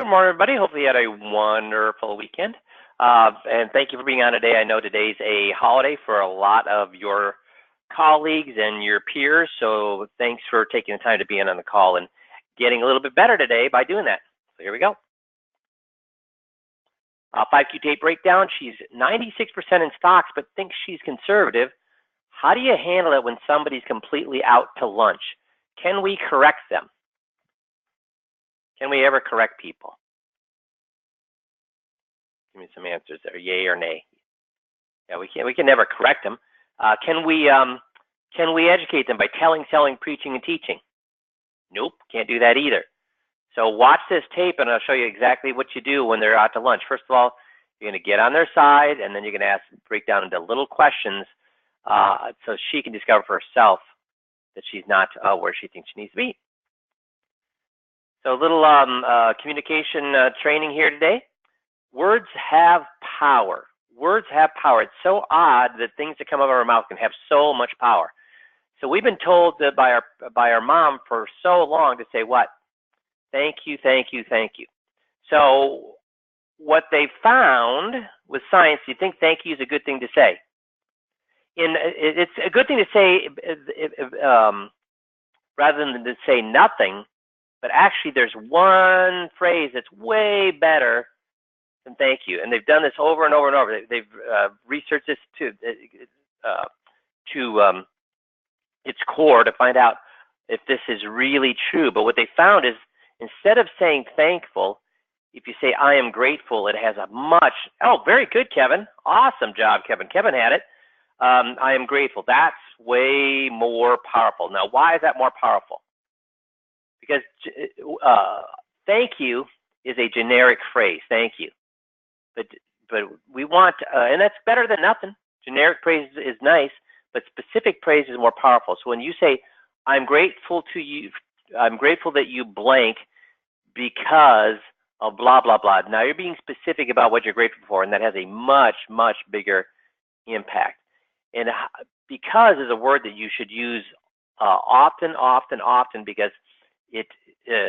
Good morning, everybody. Hopefully you had a wonderful weekend. And thank you for being on today. I know today's a holiday for a lot of your colleagues and your peers, so thanks for taking the time to be in on the call and getting a little bit better today by doing that. So here we go. 5Q tape breakdown. She's 96% in stocks, but thinks she's conservative. How do you handle it when somebody's completely out to lunch? Can we correct them? Can we ever correct people? Give me some answers there, yay or nay. Yeah, we can never correct them. Can we educate them by telling, selling, preaching, and teaching? Nope, can't do that either. So watch this tape and I'll show you exactly what you do when they're out to lunch. First of all, you're going to get on their side and then you're going to break down into little questions so she can discover for herself that she's not where she thinks she needs to be. So a little communication training here today. Words have power. Words have power. It's so odd that things that come out of our mouth can have so much power. So we've been told that by our mom for so long to say what? Thank you, thank you, thank you. So what they found with science, you think thank you is a good thing to say. It's a good thing to say rather than to say nothing. But actually, there's one phrase that's way better than thank you. And they've done this over and over and over. They've researched this to its core to find out if this is really true. But what they found is instead of saying thankful, if you say I am grateful, it has a much, oh, very good, Kevin. Awesome job, Kevin. Kevin had it. I am grateful. That's way more powerful. Now, why is that more powerful? Because thank you is a generic phrase, thank you. But we want, and that's better than nothing. Generic praise is nice, but specific praise is more powerful. So when you say, I'm grateful to you, I'm grateful that you blank because of blah, blah, blah. Now you're being specific about what you're grateful for, and that has a much, much bigger impact. And because is a word that you should use often, because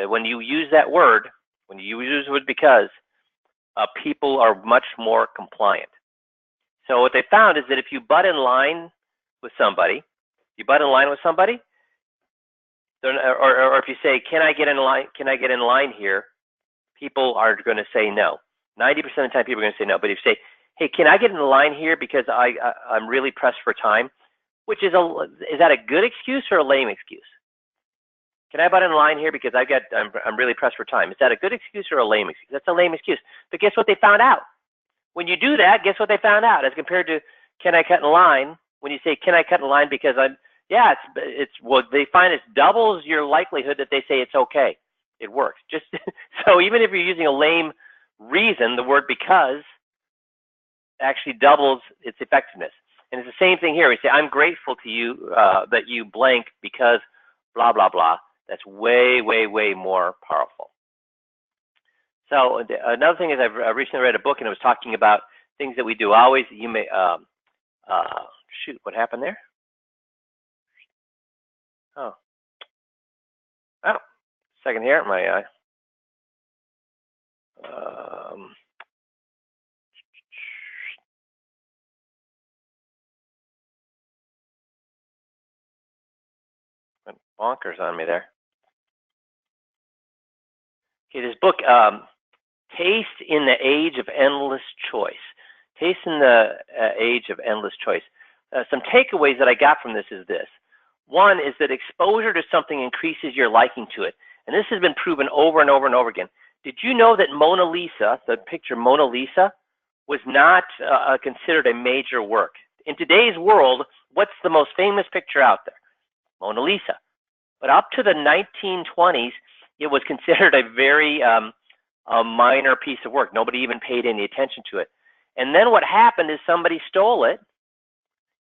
when you use that word, when you use the word because, people are much more compliant. So what they found is that if you butt in line with somebody, or if you say, can I get in line here, people are going to say no. 90% of the time people are going to say no. But if you say, hey, can I get in the line here because I'm really pressed for time, which is that a good excuse or a lame excuse? Can I butt in line here because I'm really pressed for time? Is that a good excuse or a lame excuse? That's a lame excuse. But guess what they found out? When you do that, guess what they found out? As compared to can I cut in line? When you say can I cut in line because what they find it doubles your likelihood that they say it's okay. It works. Just so even if you're using a lame reason, the word because actually doubles its effectiveness. And it's the same thing here. We say I'm grateful to you that you blank because blah blah blah. That's way, way, way more powerful. So another thing is I've recently read a book and it was talking about things that we do always. You may, shoot, what happened there? Oh, second here, my went bonkers on me there. Okay, this book, Taste in the Age of Endless Choice. Taste in the Age of Endless Choice. Some takeaways that I got from this is this. One is that exposure to something increases your liking to it. And this has been proven over and over and over again. Did you know that Mona Lisa, the picture Mona Lisa, was not considered a major work? In today's world, what's the most famous picture out there? Mona Lisa. But up to the 1920s, it was considered a very a minor piece of work. Nobody even paid any attention to it. And then what happened is somebody stole it,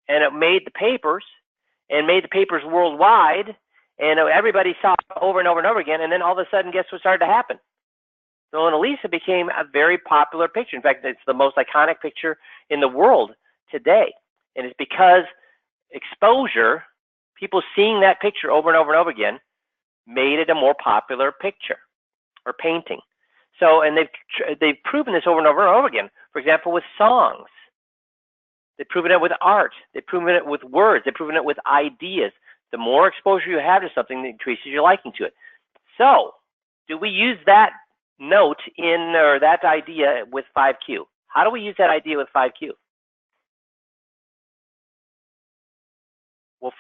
and it made the papers, and made the papers worldwide, and everybody saw it over and over and over again, and then all of a sudden, guess what started to happen? So Mona Lisa became a very popular picture. In fact, it's the most iconic picture in the world today. And it's because exposure, people seeing that picture over and over and over again, made it a more popular picture or painting. So, and they've proven this over and over and over again. For example, with songs. They've proven it with art. They've proven it with words. They've proven it with ideas. The more exposure you have to something, the increases your liking to it. So, do we use that note or that idea with 5Q? How do we use that idea with 5Q? Well,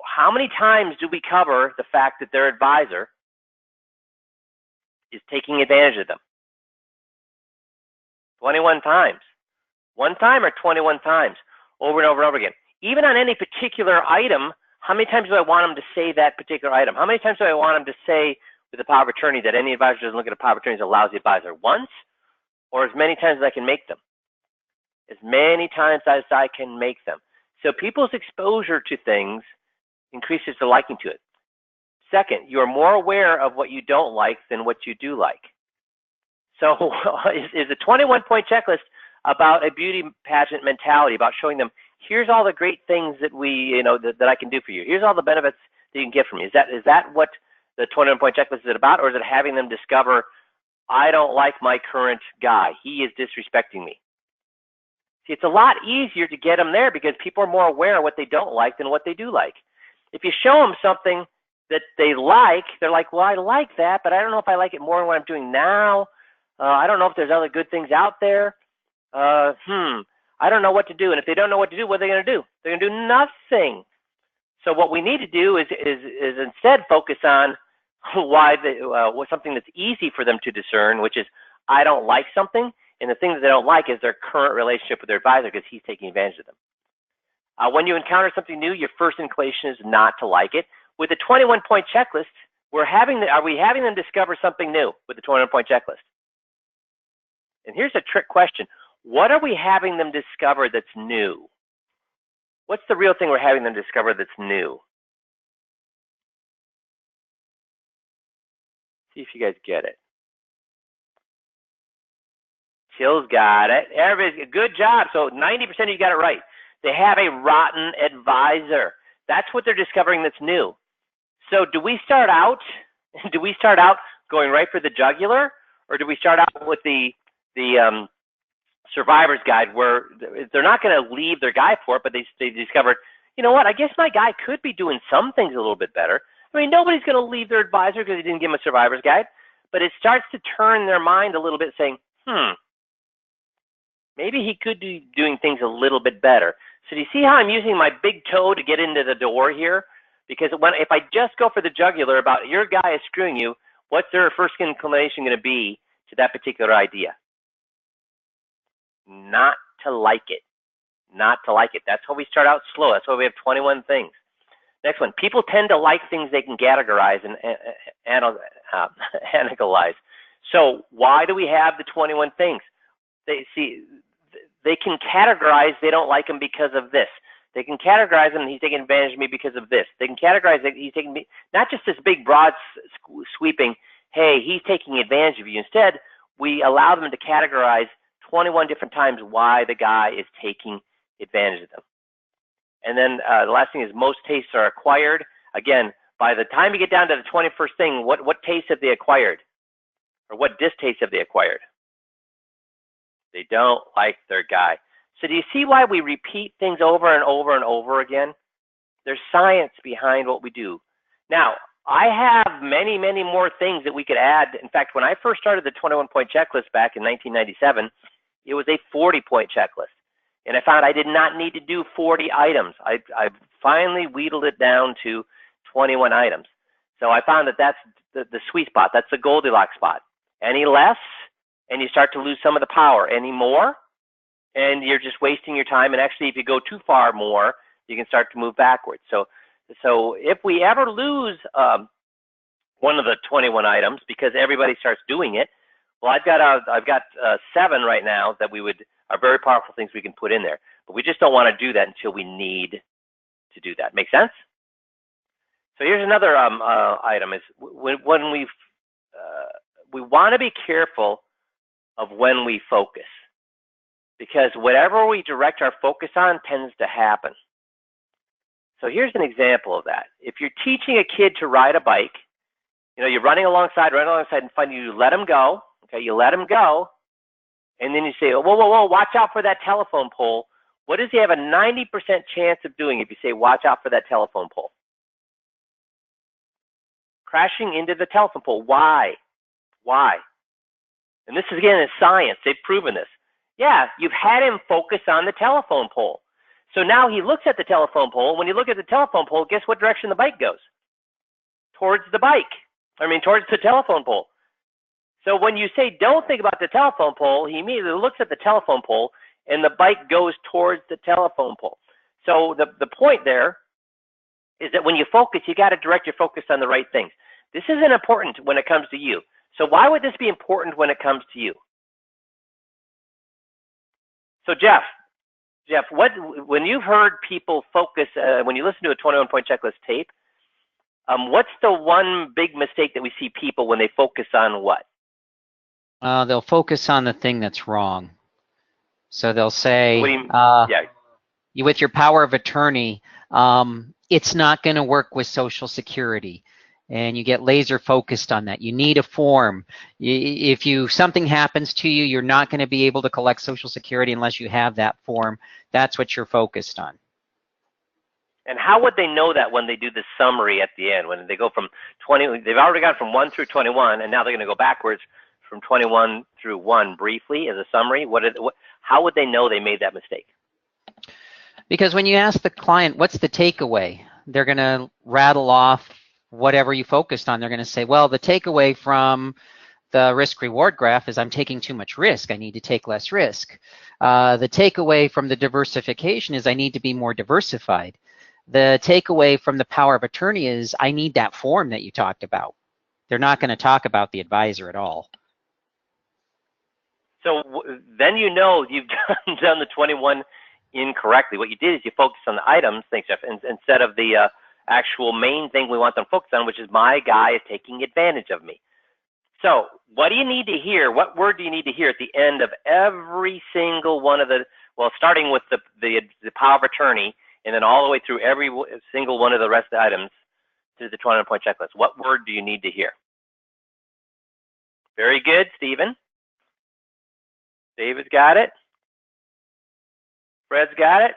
how many times do we cover the fact that their advisor is taking advantage of them? 21 times. One time or 21 times? Over and over and over again. Even on any particular item, how many times do I want them to say that particular item? How many times do I want them to say with the power of attorney that any advisor doesn't look at a power of attorney as a lousy advisor? Once, or as many times as I can make them? As many times as I can make them. So people's exposure to things increases the liking to it. Second, you're more aware of what you don't like than what you do like. So is the 21-point checklist about a beauty pageant mentality, about showing them, here's all the great things that that I can do for you. Here's all the benefits that you can get from me. Is that what the 21-point checklist is about, or is it having them discover, I don't like my current guy. He is disrespecting me. See, it's a lot easier to get them there because people are more aware of what they don't like than what they do like. If you show them something that they like, they're like, well, I like that, but I don't know if I like it more than what I'm doing now. I don't know if there's other good things out there. I don't know what to do. And if they don't know what to do, what are they going to do? They're going to do nothing. So what we need to do is instead focus on something that's easy for them to discern, which is I don't like something, and the thing that they don't like is their current relationship with their advisor because he's taking advantage of them. When you encounter something new, your first inclination is not to like it. With the 21-point checklist, are we having them discover something new with the 21-point checklist? And here's a trick question. What are we having them discover that's new? What's the real thing we're having them discover that's new? See if you guys get it. Chill's got it. Everybody's good job. So 90% of you got it right. They have a rotten advisor. That's what they're discovering that's new. So do we start out going right for the jugular, or do we start out with the survivor's guide where they're not going to leave their guy for it, but they discovered, you know what, I guess my guy could be doing some things a little bit better. I mean, nobody's going to leave their advisor because he didn't give them a survivor's guide, but it starts to turn their mind a little bit saying, maybe he could be doing things a little bit better. So do you see how I'm using my big toe to get into the door here? Because if I just go for the jugular about your guy is screwing you, what's their first inclination going to be to that particular idea? Not to like it. Not to like it. That's how we start out slow. That's why we have 21 things. Next one. People tend to like things they can categorize and analyze. So why do we have the 21 things? They can categorize they don't like him because of this. They can categorize him, he's taking advantage of me because of this. They can categorize that he's taking me, not just this big, broad, sweeping, hey, he's taking advantage of you. Instead, we allow them to categorize 21 different times why the guy is taking advantage of them. And then the last thing is most tastes are acquired. Again, by the time you get down to the 21st thing, what tastes have they acquired? Or what distastes have they acquired? They don't like their guy. So do you see why we repeat things over and over and over again? There's science behind what we do. Now, I have many, many more things that we could add. In fact, when I first started the 21-point checklist back in 1997, it was a 40-point checklist. And I found I did not need to do 40 items. I finally wheedled it down to 21 items. So I found that that's the sweet spot. That's the Goldilocks spot. Any less, and you start to lose some of the power. Any more, and you're just wasting your time. And actually, if you go too far more, you can start to move backwards. So if we ever lose one of the 21 items because everybody starts doing it, well, I've got 7 right now that are very powerful things we can put in there. But we just don't want to do that until we need to do that. Make sense? So here's another item: is when we want to be careful of when we focus, because whatever we direct our focus on tends to happen. So here's an example of that. If you're teaching a kid to ride a bike, you're running alongside and finally you let him go, Okay, you let him go, and then you say, whoa, whoa, whoa, watch out for that telephone pole. What does he have a 90% chance of doing if you say, watch out for that telephone pole? Crashing into the telephone pole. Why? Why? And this is, again, is science. They've proven this. Yeah, you've had him focus on the telephone pole. So now he looks at the telephone pole. When you look at the telephone pole, guess what direction the bike goes? Towards the bike. Towards the telephone pole. So when you say don't think about the telephone pole, he immediately looks at the telephone pole and the bike goes towards the telephone pole. So the point there is that when you focus, you got to direct your focus on the right things. This isn't important when it comes to you. So why would this be important when it comes to you? So Jeff, when you've heard people focus, when you listen to a 21-point checklist tape, what's the one big mistake that we see people when they focus on what? They'll focus on the thing that's wrong. So they'll say, with your power of attorney, it's not going to work with Social Security. And you get laser focused on that. You need a form. If something happens to you, you're not going to be able to collect Social Security unless you have that form. That's what you're focused on. And how would they know that when they do the summary at the end? When they go from 20, they've already gone from 1 through 21, and now they're going to go backwards from 21 through 1 briefly as a summary. How would they know they made that mistake? Because when you ask the client, what's the takeaway? They're going to rattle off whatever you focused on. They're going to say, well, the takeaway from the risk-reward graph is I'm taking too much risk. I need to take less risk. The takeaway from the diversification is I need to be more diversified. The takeaway from the power of attorney is I need that form that you talked about. They're not going to talk about the advisor at all. So then you know you've done the 21 incorrectly. What you did is you focused on the items, thanks Jeff, instead of the actual main thing we want them focused on, which is my guy is taking advantage of me. So what do you need to hear? What word do you need to hear at the end of every single one of starting with the power of attorney, and then all the way through every single one of the rest of the items to the 21-point checklist? What word do you need to hear? Very good, Stephen. David's got it. Fred's got it.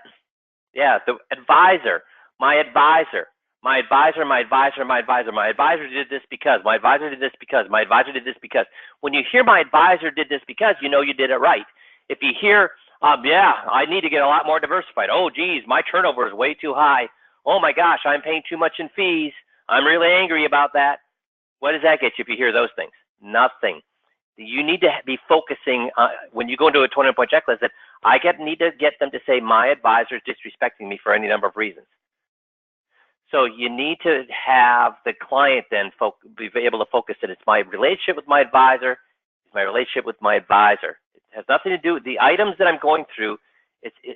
Yeah, the advisor, my advisor. My advisor, my advisor, my advisor. My advisor did this because. My advisor did this because. My advisor did this because. When you hear my advisor did this because, you know you did it right. If you hear, yeah, I need to get a lot more diversified. Oh, geez, my turnover is way too high. Oh, my gosh, I'm paying too much in fees. I'm really angry about that. What does that get you if you hear those things? Nothing. You need to be focusing, when you go into a 20-point checklist, that I need to get them to say, my advisor is disrespecting me for any number of reasons. So you need to have the client then be able to focus that it's my relationship with my advisor, it's my relationship with my advisor. It has nothing to do with the items that I'm going through.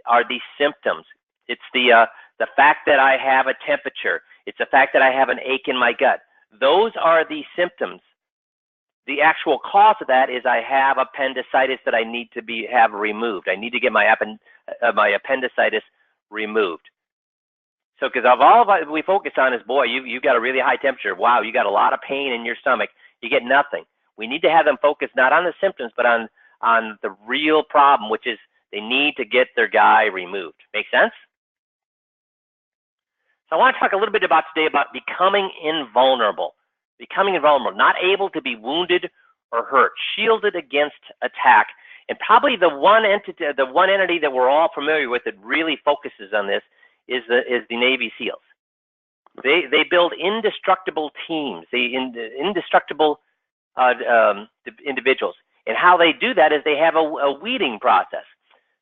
Are these symptoms. It's the fact that I have a temperature. It's the fact that I have an ache in my gut. Those are the symptoms. The actual cause of that is I have appendicitis that I need to have removed. I need to get my appendicitis removed. So because of all of we focus on is, boy, you got a really high temperature. Wow, you got a lot of pain in your stomach. You get nothing. We need to have them focus not on the symptoms, but on the real problem, which is they need to get their guy removed. Make sense? So I want to talk a little bit today about becoming invulnerable. Becoming invulnerable, not able to be wounded or hurt, shielded against attack. And probably the one entity that we're all familiar with that really focuses on this is the Navy SEALs. They build indestructible teams, indestructible individuals. And how they do that is they have a weeding process.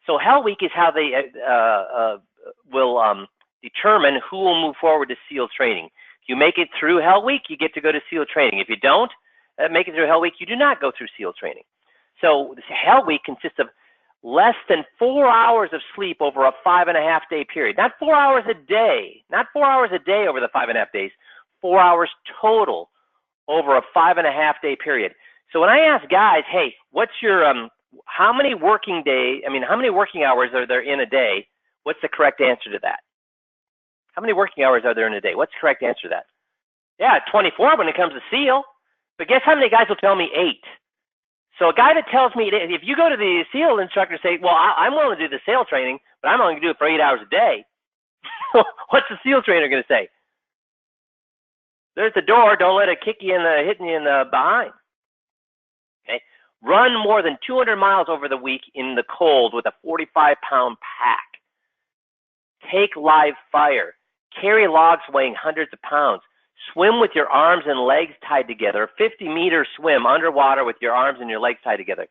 So Hell Week is how they will determine who will move forward to SEAL training. If you make it through Hell Week, you get to go to SEAL training. If you don't make it through Hell Week, you do not go through SEAL training. So Hell Week consists of less than 4 hours of sleep over a 5.5-day period. Not 4 hours a day. Not 4 hours a day over the 5.5 days. 4 hours total over a 5.5-day period. So when I ask guys, hey, what's your how many working hours are there in a day? What's the correct answer to that? How many working hours are there in a day? What's the correct answer to that? Yeah, 24 when it comes to SEAL. But guess how many guys will tell me 8? So a guy that tells me, if you go to the SEAL instructor and say, well, I'm willing to do the SEAL training, but I'm only going to do it for 8 hours a day, what's the SEAL trainer going to say? There's the door. Don't let it kick you in the, hitting you in the behind. Okay. Run more than 200 miles over the week in the cold with a 45-pound pack. Take live fire. Carry logs weighing hundreds of pounds. Swim with your arms and legs tied together. 50-meter swim underwater with your arms and your legs tied together.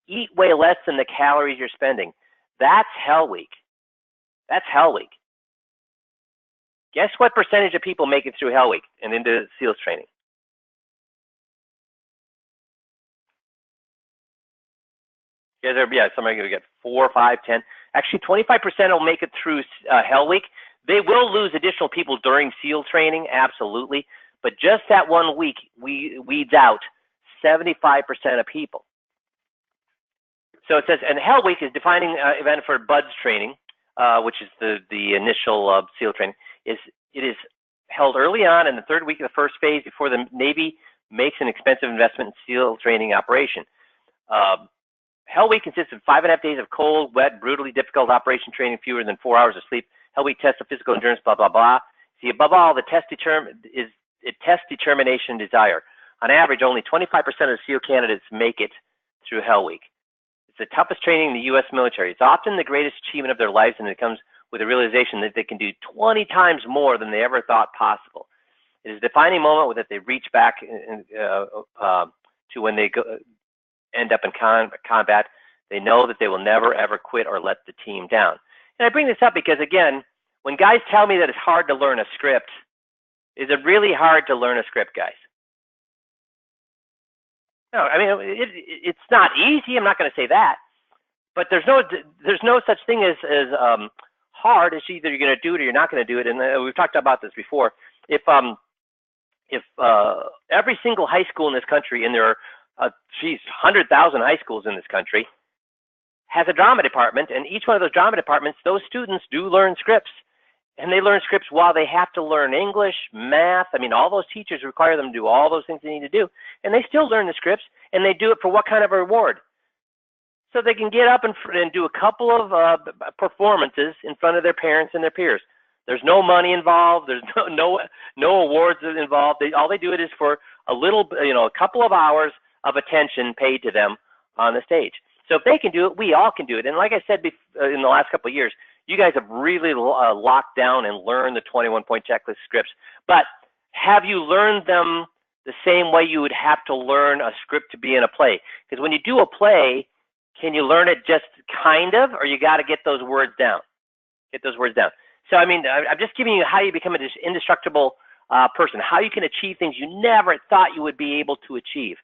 Eat way less than the calories you're spending. That's Hell Week. That's Hell Week. Guess what percentage of people make it through Hell Week and into SEALs training? Yeah, somebody will get 4, 5, 10. Actually, 25% will make it through Hell Week. They will lose additional people during SEAL training, absolutely. But just that 1 week weeds out 75% of people. So it says, and Hell Week is defining event for BUDS training, which is the initial SEAL training. It is held early on in the third week of the first phase before the Navy makes an expensive investment in SEAL training operation. Hell Week consists of 5.5 days of cold, wet, brutally difficult operation training, fewer than 4 hours of sleep. Hell Week tests of physical endurance, blah, blah, blah. See, above all, it tests determination and desire. On average, only 25% of SEAL candidates make it through Hell Week. It's the toughest training in the U.S. military. It's often the greatest achievement of their lives, and it comes with a realization that they can do 20 times more than they ever thought possible. It is a defining moment that they reach back to when they end up in combat. They know that they will never, ever quit or let the team down. And I bring this up because, again, when guys tell me that it's hard to learn a script, is it really hard to learn a script, guys? No, I mean, it's not easy. I'm not going to say that. But there's no such thing as hard. It's either you're going to do it or you're not going to do it. And we've talked about this before. If every single high school in this country, and there are 100,000 high schools in this country, has a drama department, and each one of those drama departments, those students do learn scripts. And they learn scripts while they have to learn English, math. I mean, all those teachers require them to do all those things they need to do. And they still learn the scripts, and they do it for what kind of a reward? So they can get up and do a couple of performances in front of their parents and their peers. There's no money involved. There's no awards involved. All they do it is for a couple of hours of attention paid to them on the stage. So if they can do it, we all can do it. And like I said in the last couple of years, you guys have really locked down and learned the 21-point checklist scripts. But have you learned them the same way you would have to learn a script to be in a play? Because when you do a play, can you learn it just kind of, or you got to get those words down? Get those words down. So, I mean, I'm just giving you how you become an indestructible person, how you can achieve things you never thought you would be able to achieve.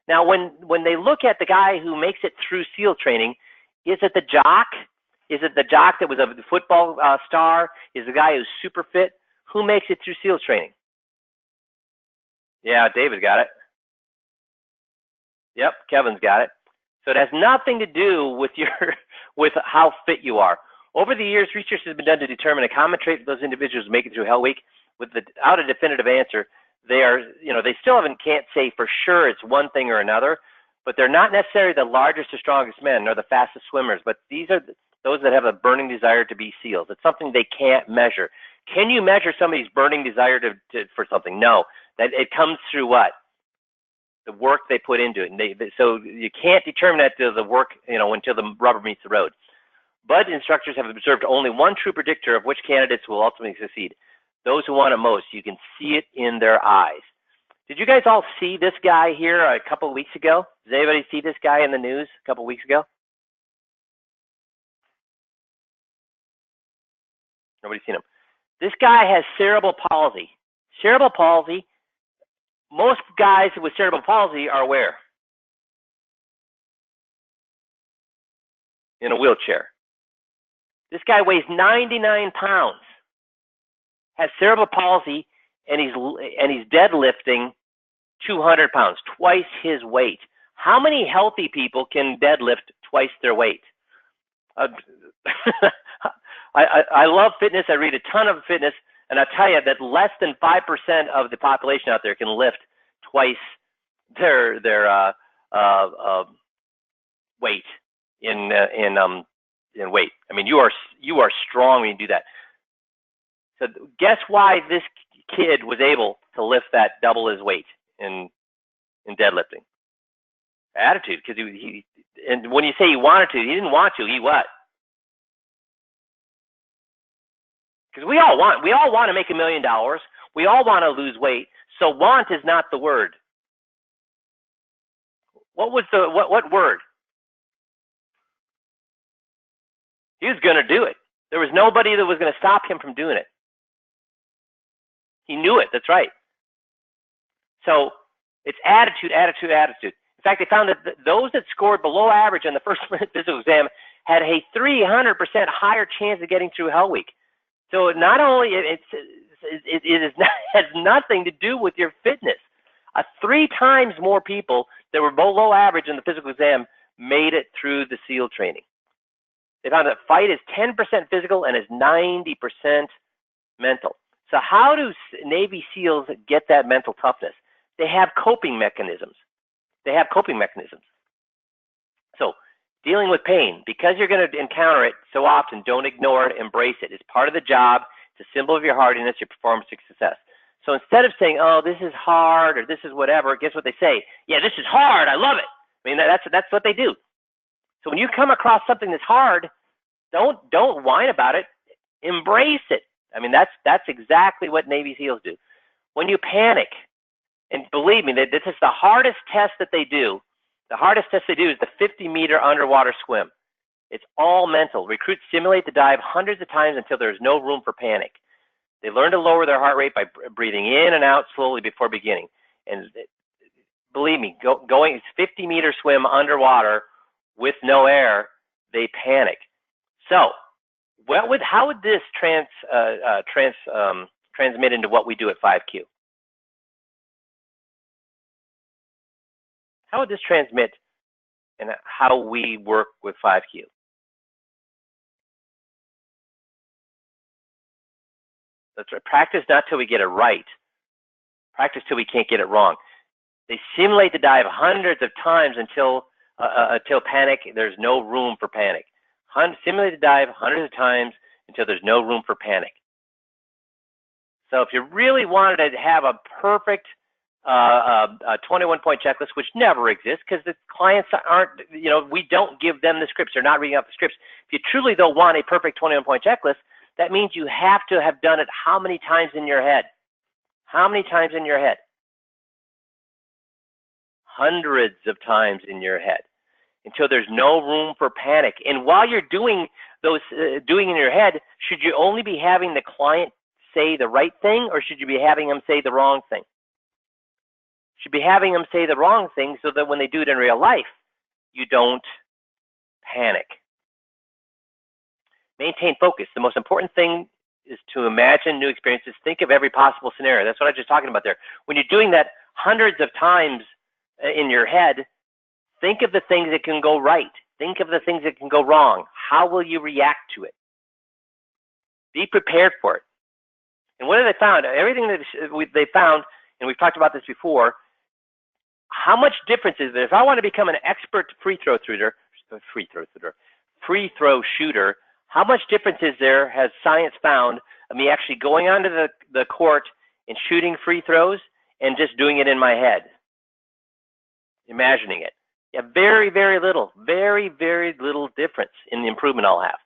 Now, when they look at the guy who makes it through SEAL training, is it the jock? Is it the jock that was a football star? Is the guy who's super fit? Who makes it through SEAL training? Yeah, David got it. Yep, Kevin's got it. So it has nothing to do with with how fit you are. Over the years, research has been done to determine a common trait of those individuals who make it through Hell Week. Without a definitive answer, they still can't say for sure it's one thing or another, but they're not necessarily the largest or strongest men or the fastest swimmers, but these are those that have a burning desire to be SEALs. It's something they can't measure. Can you measure somebody's burning desire for something? No. It comes through what? The work they put into it. So you can't determine that through the work, until the rubber meets the road. But instructors have observed only one true predictor of which candidates will ultimately succeed. Those who want it most. You can see it in their eyes. Did you guys all see this guy here a couple of weeks ago? Does anybody see this guy in the news a couple of weeks ago? Nobody's seen him. This guy has cerebral palsy. Cerebral palsy, most guys with cerebral palsy are where? In a wheelchair. This guy weighs 99 pounds, has cerebral palsy, and he's deadlifting 200 pounds, twice his weight. How many healthy people can deadlift twice their weight? I love fitness. I read a ton of fitness, and I tell you that less than 5% of the population out there can lift twice their weight in weight. I mean, you are strong when you do that. So guess why this kid was able to lift that double his weight in deadlifting? Attitude, because he and when you say he wanted to, he didn't want to. He what? Because we all want to make $1 million. We all want to lose weight. So want is not the word. What was what word? He was going to do it. There was nobody that was going to stop him from doing it. He knew it. That's right. So it's attitude, attitude, attitude. In fact, they found that those that scored below average on the first physical exam had a 300% higher chance of getting through Hell Week. So not only has nothing to do with your fitness. 3 times more people that were below average in the physical exam made it through the SEAL training. They found that fight is 10% physical and is 90% mental. So how do Navy SEALs get that mental toughness? They have coping mechanisms. So dealing with pain, because you're going to encounter it so often, don't ignore it, embrace it. It's part of the job. It's a symbol of your hardiness, your performance success. So instead of saying, oh, this is hard or this is whatever, guess what they say? Yeah, this is hard. I love it. I mean, that's what they do. So when you come across something that's hard, don't whine about it. Embrace it. I mean, that's exactly what Navy SEALs do. When you panic, and believe me, this is the hardest test that they do. The hardest test they do is the 50-meter underwater swim. It's all mental. Recruits simulate the dive hundreds of times until there's no room for panic. They learn to lower their heart rate by breathing in and out slowly before beginning. And believe me, going 50-meter swim underwater with no air, they panic. So, how would this transmit into what we do at 5Q? How would this transmit in how we work with 5Q? That's right. Practice not till we get it right. Practice till we can't get it wrong. They simulate the dive hundreds of times until panic. There's no room for panic. Simulate the dive hundreds of times until there's no room for panic. So if you really wanted to have a perfect 21-point checklist, which never exists because the clients aren't, we don't give them the scripts. They're not reading out the scripts. If you truly don't want a perfect 21-point checklist, that means you have to have done it how many times in your head? How many times in your head? Hundreds of times in your head until there's no room for panic. And while you're doing those, doing in your head, should you only be having the client say the right thing, or should you be having them say the wrong thing? Should be having them say the wrong thing so that when they do it in real life, you don't panic. Maintain focus. The most important thing is to imagine new experiences. Think of every possible scenario. That's what I was just talking about there. When you're doing that hundreds of times in your head, think of the things that can go right. Think of the things that can go wrong. How will you react to it? Be prepared for it. And what have they found? Everything that they found, and we've talked about this before, how much difference is there? If I want to become an expert free throw shooter, how much difference is there, has science found, of me actually going onto the court and shooting free throws and just doing it in my head, imagining it? Yeah, very, very little difference in the improvement I'll have.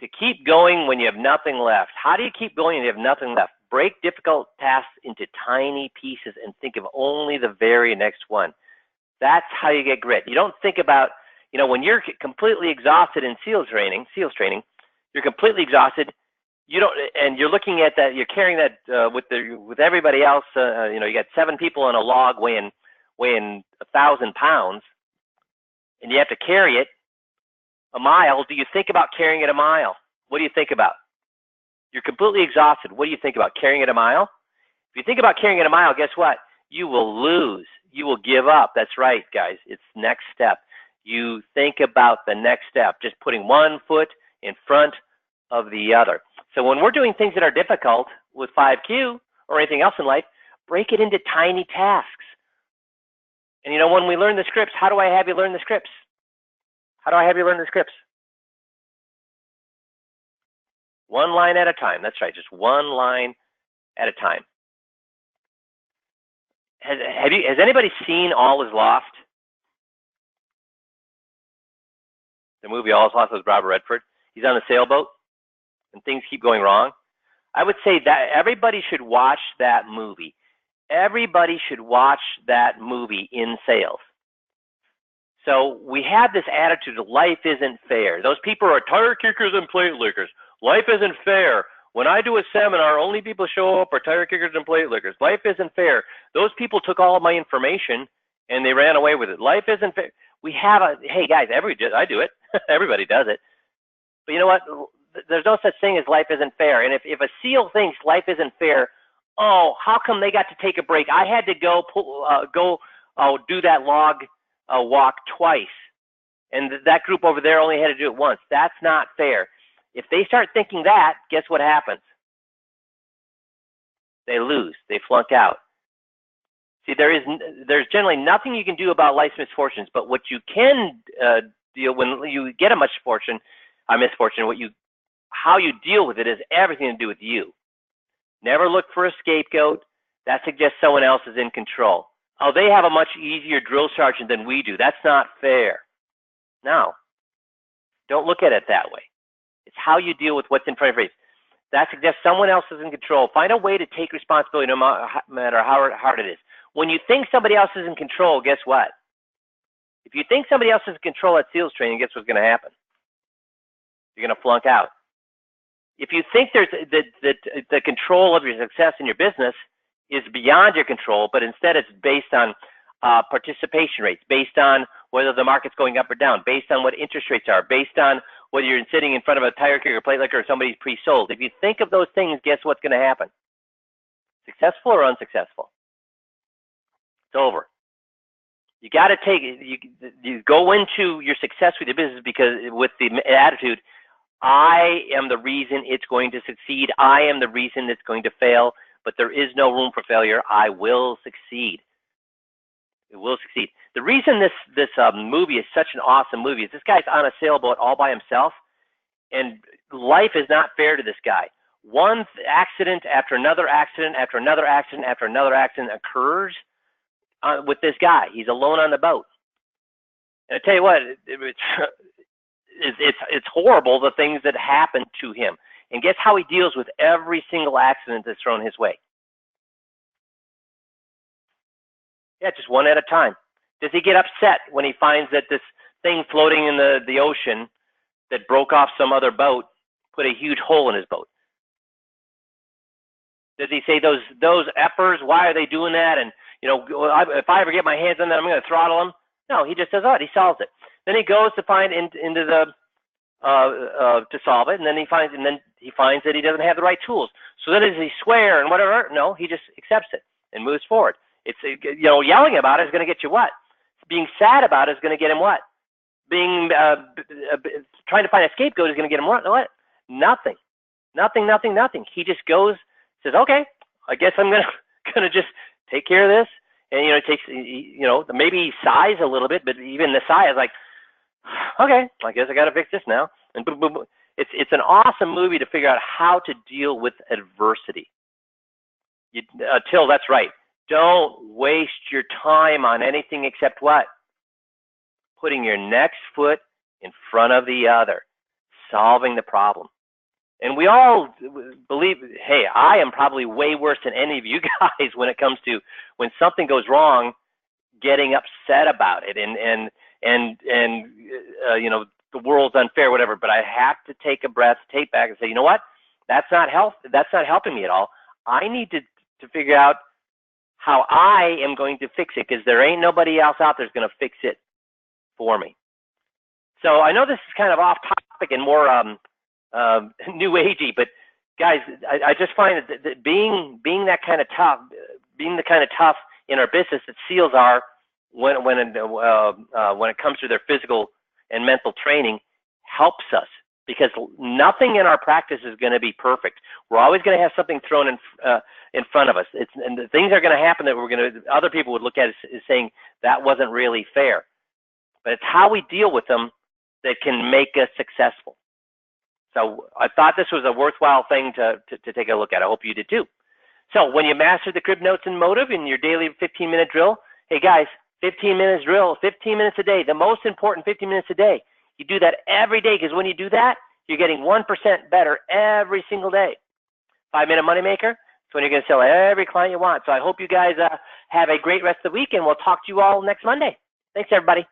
To keep going when you have nothing left. How do you keep going when you have nothing left? Break difficult tasks into tiny pieces and think of only the very next one. That's how you get grit. You don't think about, when you're completely exhausted in SEALs training, you're completely exhausted. You don't, and you're looking at that. You're carrying that with everybody else. You got 7 people on a log weighing 1,000 pounds, and you have to carry it a mile. Do you think about carrying it a mile? What do you think about? You're completely exhausted. What do you think about? Carrying it a mile? If you think about carrying it a mile, guess what? You will lose. You will give up. That's right, guys. It's next step. You think about the next step, just putting one foot in front of the other. So when we're doing things that are difficult with 5Q or anything else in life, break it into tiny tasks. And when we learn the scripts, how do I have you learn the scripts? How do I have you learn the scripts? One line at a time. That's right, just one line at a time. Has anybody seen All Is Lost? The movie All Is Lost with Robert Redford. He's on a sailboat and things keep going wrong. I would say that everybody should watch that movie. Everybody should watch that movie in sales. So we have this attitude of life isn't fair. Those people are tire kickers and plate lickers. Life isn't fair. When I do a seminar, only people show up are tire kickers and plate lickers. Life isn't fair. Those people took all of my information and they ran away with it. Life isn't fair. We have hey guys, I do it. Everybody does it. But you know what? There's no such thing as life isn't fair. And if a SEAL thinks life isn't fair, oh, how come they got to take a break? I had to go do that log walk twice, and that group over there only had to do it once. That's not fair. If they start thinking that, guess what happens? They lose. They flunk out. See, there's generally nothing you can do about life's misfortunes, but what you can deal when you get a misfortune, how you deal with it is everything to do with you. Never look for a scapegoat. That suggests someone else is in control. Oh, they have a much easier drill sergeant than we do. That's not fair. No. Don't look at it that way. It's how you deal with what's in front of your face. That suggests someone else is in control. Find a way to take responsibility no matter how hard it is. When you think somebody else is in control, guess what? If you think somebody else is in control at SEALs training, guess what's going to happen? You're going to flunk out. If you think there's the control of your success in your business is beyond your control, but instead it's based on participation rates, based on whether the market's going up or down, based on what interest rates are, based on whether you're sitting in front of a tire kicker, plate licker, or somebody's pre-sold. If you think of those things, guess what's going to happen? Successful or unsuccessful? It's over. You got to you go into your success with your business because with the attitude, I am the reason it's going to succeed. I am the reason it's going to fail, but there is no room for failure. I will succeed. It will succeed. The reason this movie is such an awesome movie is this guy's on a sailboat all by himself, and life is not fair to this guy. One accident after another accident after another accident after another accident occurs with this guy. He's alone on the boat. And I tell you what, it's horrible the things that happen to him. And guess how he deals with every single accident that's thrown his way? Yeah, just one at a time. Does he get upset when he finds that this thing floating in the ocean that broke off some other boat put a huge hole in his boat? Does he say those effers, why are they doing that? And if I ever get my hands on that, I'm going to throttle them. No, he just does that. He solves it. Then he goes to find into the to solve it, and then he finds that he doesn't have the right tools. So then does he swear and whatever? No, he just accepts it and moves forward. It's yelling about it is going to get you what? Being sad about it is going to get him what? Being trying to find a scapegoat is going to get him what? Nothing. He just goes, says, okay, I guess I'm gonna just take care of this. And it takes maybe he sighs a little bit, but even the sigh is like, okay, I guess I got to fix this now. And boom, boom, boom. It's an awesome movie to figure out how to deal with adversity. Till, that's right. Don't waste your time on anything except what? Putting your next foot in front of the other, solving the problem. And we all believe, hey, I am probably way worse than any of you guys when it comes to when something goes wrong, getting upset about it and the world's unfair, whatever. But I have to take a breath, take back, and say, you know what? That's not helping me at all. I need to figure out how I am going to fix it, because there ain't nobody else out there who's going to fix it for me. So I know this is kind of off topic and more new agey, but guys, I just find that being that kind of tough, being the kind of tough in our business that SEALs are when it comes to their physical and mental training helps us because nothing in our practice is going to be perfect. We're always going to have something thrown in front of us. And the things are going to happen that other people would look at as saying that wasn't really fair. But it's how we deal with them that can make us successful. So I thought this was a worthwhile thing to take a look at. I hope you did too. So when you master the crib notes and motive in your daily 15-minute drill, hey guys, 15 minutes drill, 15 minutes a day, the most important 15 minutes a day. You do that every day, because when you do that, you're getting 1% better every single day. 5-minute moneymaker, it's when you're going to sell every client you want. So I hope you guys have a great rest of the week, and we'll talk to you all next Monday. Thanks, everybody.